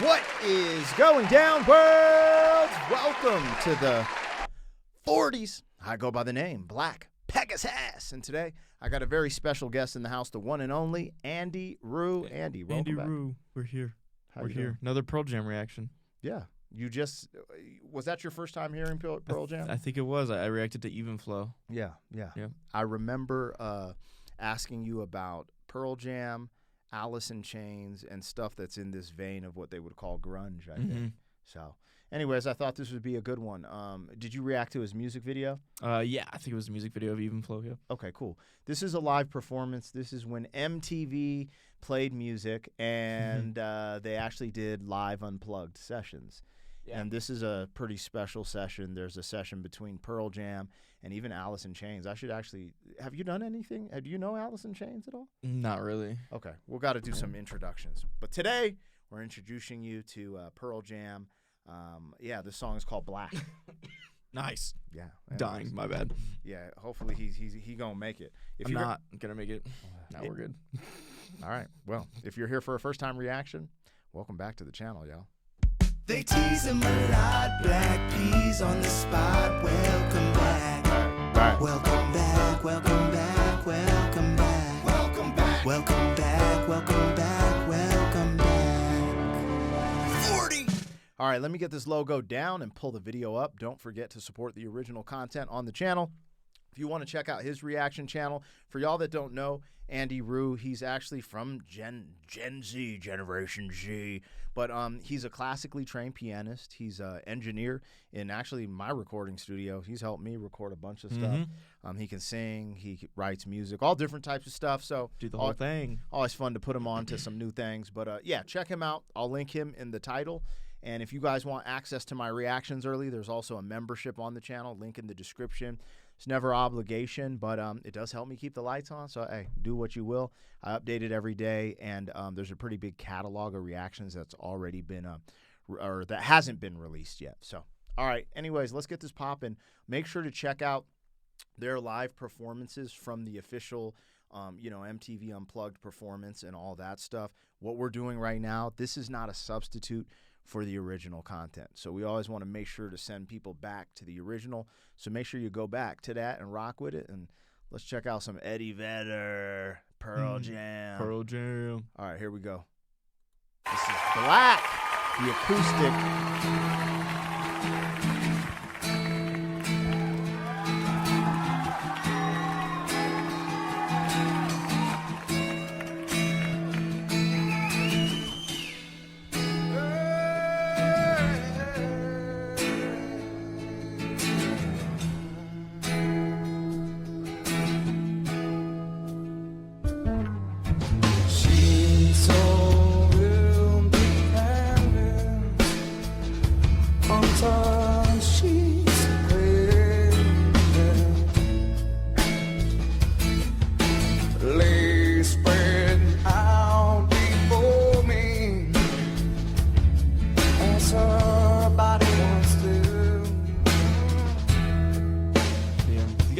What is going down, world? Welcome to the 40s. I go by the name Black Pegasus, and today I got a very special guest in the house, the one and only Andy Rue. Andy, welcome back. Rue, we're here. We're here. Another Pearl Jam reaction. Yeah, you just was that your first time hearing Pearl Jam? I think it was. I reacted to Even Flow. Yeah. I remember asking you about Pearl Jam, Alice in Chains, and stuff that's in this vein of what they would call grunge, I think. So, anyways, I thought this would be a good one. Did you react to his music video? Yeah, I think it was a music video of Even Flow, yeah. Okay, cool. This is a live performance. This is when MTV played music, and they actually did live Unplugged sessions. Yeah. And this is a pretty special session. There's a session between Pearl Jam and even Alice in Chains. I should actually – have you done anything? Do you know Alice in Chains at all? Not really. Okay. We've got to do some introductions. But today we're introducing you to Pearl Jam. Yeah, this song is called Black. Nice. Yeah. Dying, my bad. Yeah, hopefully he going to make it. If I'm not going to make it. No, we're good. All right. Well, if you're here for a first-time reaction, welcome back to the channel, y'all. They tease him a lot, black peas on the spot. Welcome back. Right. Welcome back, welcome back, welcome back. Welcome back. Welcome back, welcome back, welcome back. 40. All right, let me get this logo down and pull the video up. Don't forget to support the original content on the channel. If you want to check out his reaction channel, for y'all that don't know, Andy Rue, he's actually from Gen Z, Generation Z, but he's a classically trained pianist. He's an engineer in actually my recording studio. He's helped me record a bunch of stuff. He can sing, he writes music, all different types of stuff. So do the whole thing. Always fun to put him on to some new things. But yeah, check him out. I'll link him in the title. And if you guys want access to my reactions early, there's also a membership on the channel, link in the description. It's never obligation, but it does help me keep the lights on. So, hey, do what you will. I update it every day, and there's a pretty big catalog of reactions that's already been, or that hasn't been released yet. So, all right. Anyways, let's get this popping. Make sure to check out their live performances from the official, MTV Unplugged performance and all that stuff. What we're doing right now, this is not a substitute for the original content. So we always want to make sure to send people back to the original. So make sure you go back to that and rock with it. And let's check out some Eddie Vedder, Pearl Jam. Pearl Jam. All right, here we go. This is Black, the acoustic.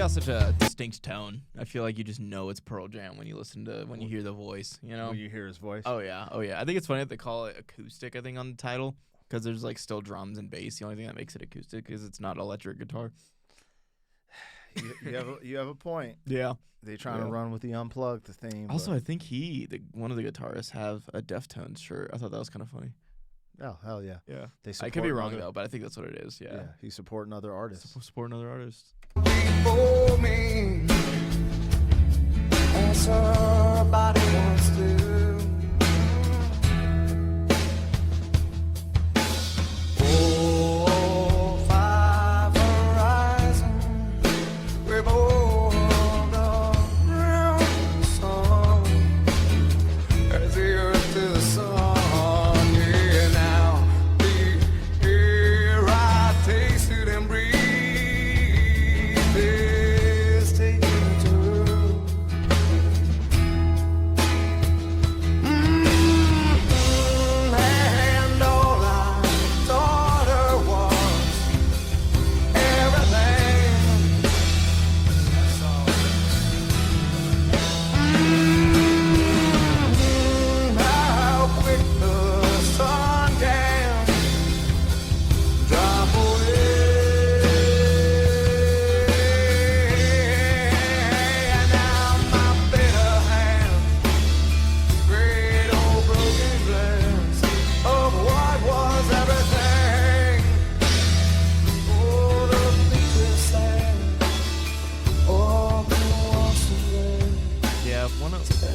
Such a distinct tone. I feel like you just know it's Pearl Jam when you hear the voice, When you hear his voice. Oh yeah. I think it's funny that they call it acoustic, I think, on the title, because there's like still drums and bass. The only thing that makes it acoustic is it's not electric guitar. You have a point. Yeah. They trying to run with the Unplugged theme. Also, I think one of the guitarists have a Deftones shirt. I thought that was kind of funny. Oh, hell yeah. Yeah. I could be wrong, though, but I think that's what it is. Yeah. He's supporting other artists. Supporting other artists. For me, and somebody wants to. 4, 5 horizon, we both around the sun as the earth to the sun. Yeah, now the air I tasted and breathed.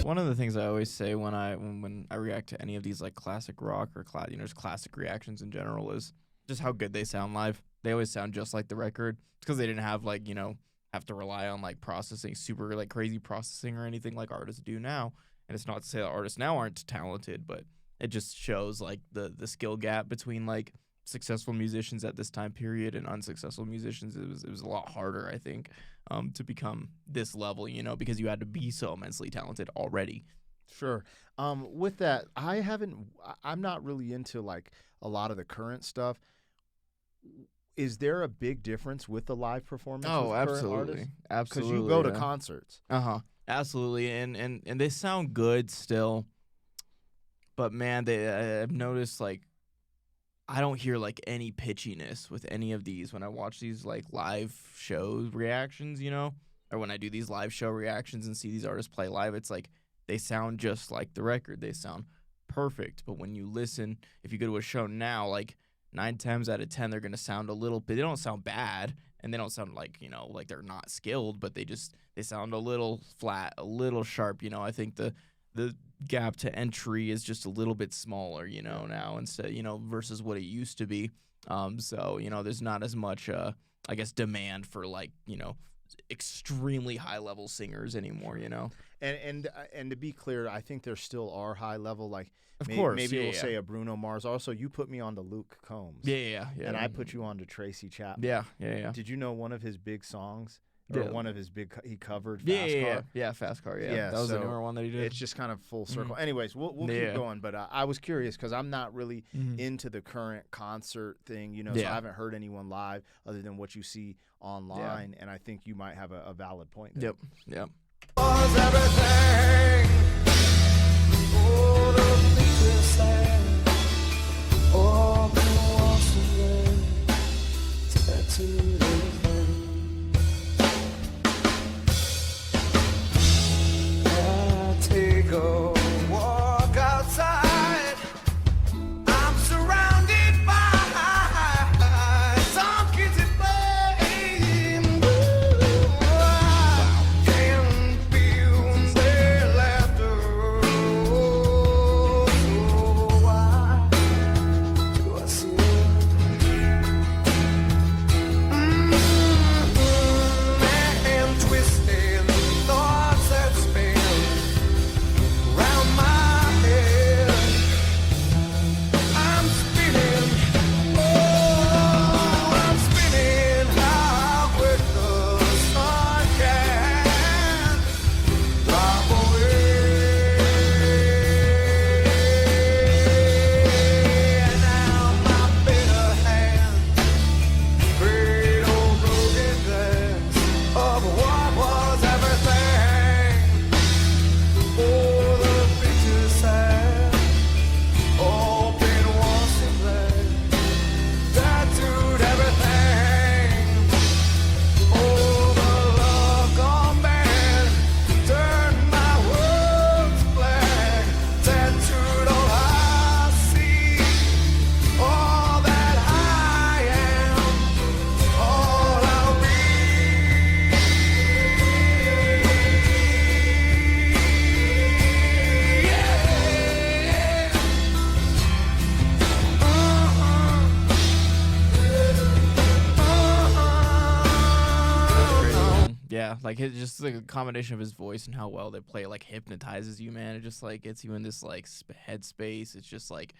One of the things I always say when I react to any of these like classic rock or just classic reactions in general is just how good they sound live. They always sound just like the record. It's because they didn't have like have to rely on like processing, super like crazy processing or anything like artists do now. And it's not to say that artists now aren't talented, but it just shows like the skill gap between like successful musicians at this time period and unsuccessful musicians. It was a lot harder, I think, to become this level, because you had to be so immensely talented already. Sure. With that, I'm not really into like a lot of the current stuff. Is there a big difference with the live performance? Oh, with absolutely. Absolutely. Because you go to concerts. Absolutely. And they sound good still. But man, I've noticed like I don't hear like any pitchiness with any of these when I watch these like live show reactions, or when I do these live show reactions and see these artists play live. It's like they sound just like the record. They sound perfect. But when you listen, if you go to a show now, like 9 times out of 10, they're going to sound a little bit. They don't sound bad, and they don't sound like, like they're not skilled, but they sound a little flat, a little sharp. I think the gap to entry is just a little bit smaller, now instead, versus what it used to be. So, there's not as much, I guess, demand for like, extremely high level singers anymore, And to be clear, I think there still are high level, like of course, maybe we'll say a Bruno Mars. Also, you put me on to Luke Combs. Yeah. And I put you on to Tracy Chapman. Yeah. Did you know one of his big songs? Or one of his he covered Fast Car. Yeah, Fast Car. Yeah, that was the newer one that he did. It's just kind of full circle. Anyways, we'll keep going, but I was curious because I'm not really into the current concert thing, so I haven't heard anyone live other than what you see online, and I think you might have a valid point there. Yep. Was everything. Oh, the picture sad. Oh, the walls away. Tattooed everything. Take a walk outside. I'm surrounded by some kids at playing. Can feel their laughter. So why do I see and twisting thoughts that spin round my head? I'm spinning, oh, I'm spinning. How quick the sun can drop away. And now my bitter hand, great old broken glass of what was everything. Oh, the picture sad, open once and black, tattooed everything. Oh, the love gone bad, turned my world to black, tattooed all I see, all that I am, all I'll be. Yeah, like it's just like a combination of his voice and how well they play like hypnotizes you, man. It just like gets you in this like headspace. It's just like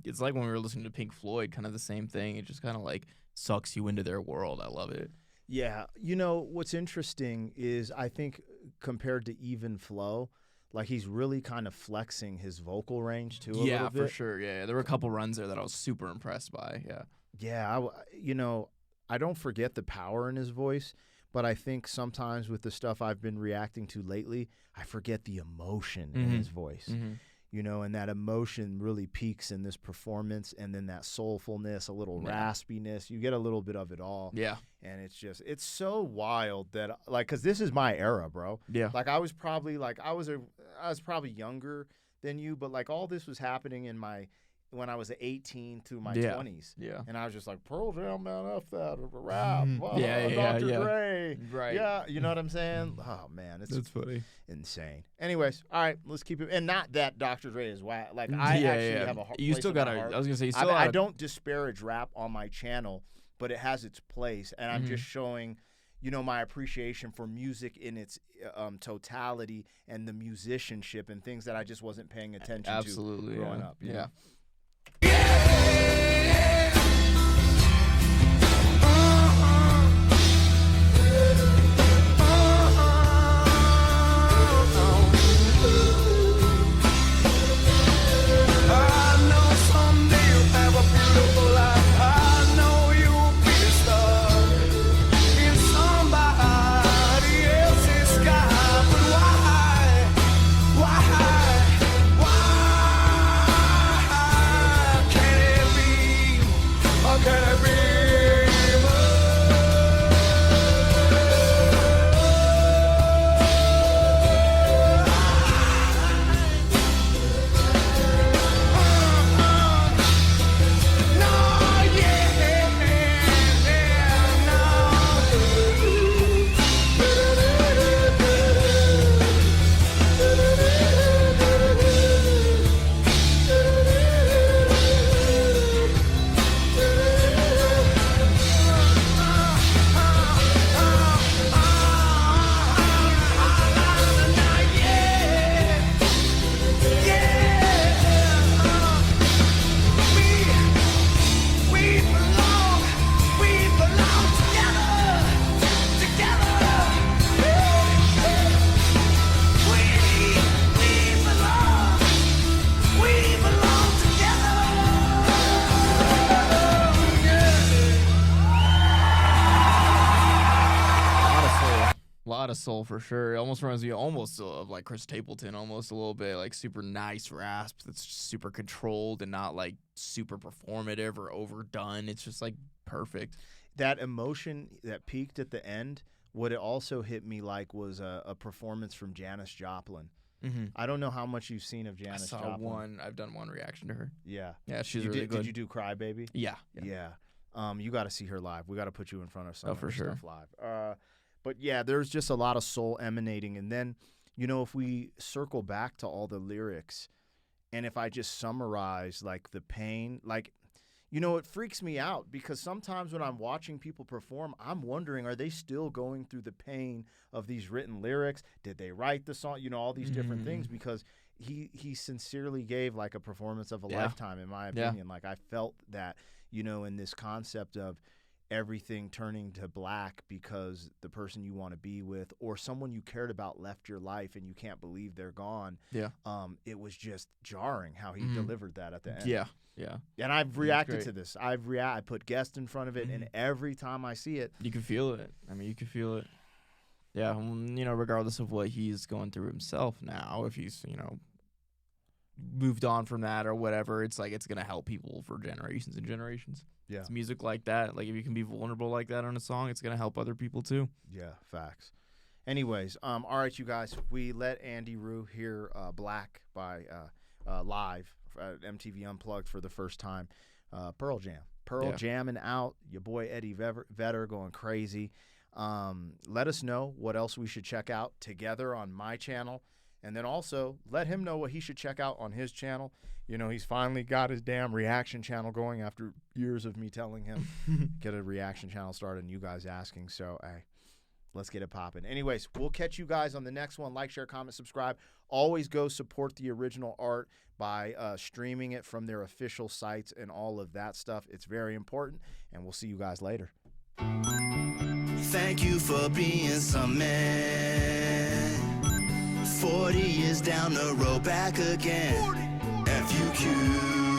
it's like when we were listening to Pink Floyd, kind of the same thing. It just kind of like sucks you into their world. I love it. Yeah. What's interesting is I think compared to Even Flow, like he's really kind of flexing his vocal range too a little bit. For sure. Yeah, there were a couple runs there that I was super impressed by. Yeah. Yeah, I don't forget the power in his voice, but I think sometimes with the stuff I've been reacting to lately, I forget the emotion in his voice. And that emotion really peaks in this performance, and then that soulfulness, a little raspiness. You get a little bit of it all. Yeah. And it's so wild that, like, because this is my era, bro. Yeah. Like, I was probably younger than you, but, like, all this was happening in my when I was 18 through my Yeah. 20s. Yeah. And I was just like, Pearl Jam, man, F that, rap, Yeah, Dr. yeah. Dre. Right. Yeah, you know what I'm saying? Oh, man, it's funny. insane. Anyways, all right, let's keep it. And not that Dr. Dre is whack. Like, I actually have a You place still in my gotta. heart. I was gonna say you still. I gotta- don't disparage rap on my channel, but it has its place, and I'm just showing, my appreciation for music in its totality and the musicianship and things that I just wasn't paying attention Absolutely. to growing Yeah. up. you Yeah. know? I know someday you'll have a beautiful life. I know you'll be a star in somebody else's sky. But why can't it be? Or can it be? Lot of soul for sure. It almost reminds me of like Chris Stapleton, almost a little bit, like super nice rasp that's super controlled and not like super performative or overdone. It's just like perfect. That emotion that peaked at the end, what it also hit me like was a performance from Janis Joplin. Mm-hmm. I don't know how much you've seen of I Janis saw Joplin. one. I've done one reaction to her. Yeah. Yeah, she's You really did, good. Did you do Cry Baby? Yeah. Yeah. You got to see her live. We got to put you in front of some of for her sure. stuff live. But yeah, there's just a lot of soul emanating. And then, if we circle back to all the lyrics, and if I just summarize like the pain, like, it freaks me out because sometimes when I'm watching people perform, I'm wondering, are they still going through the pain of these written lyrics? Did they write the song? All these different things, because he sincerely gave like a performance of a lifetime, in my opinion. Like, I felt that, in this concept of everything turning to black because the person you want to be with or someone you cared about left your life and you can't believe they're gone. Yeah. It was just jarring how he delivered that at the end. Yeah. Yeah. And I've reacted great. to this. I put guest in front of it, and every time I see it, You can feel it. I mean, you can feel it. Yeah. Regardless of what he's going through himself now, if he's, moved on from that or whatever, it's like it's going to help people for generations and generations. Yeah. It's music like that. Like, if you can be vulnerable like that on a song, it's going to help other people too. yeah, facts. Anyways, all right, you guys, we let Andy Rue hear Black by live at MTV Unplugged for the first time. Pearl Jam. Jamming out. Your boy Eddie Vedder going crazy. Let us know what else we should check out together on my channel. And then also let him know what he should check out on his channel. He's finally got his damn reaction channel going after years of me telling him get a reaction channel started and you guys asking. So, hey, let's get it popping. Anyways, we'll catch you guys on the next one. Like, share, comment, subscribe. Always go support the original art by streaming it from their official sites and all of that stuff. It's very important, and we'll see you guys later. Thank you for being some man. 40 years down the road, back again. FUQ.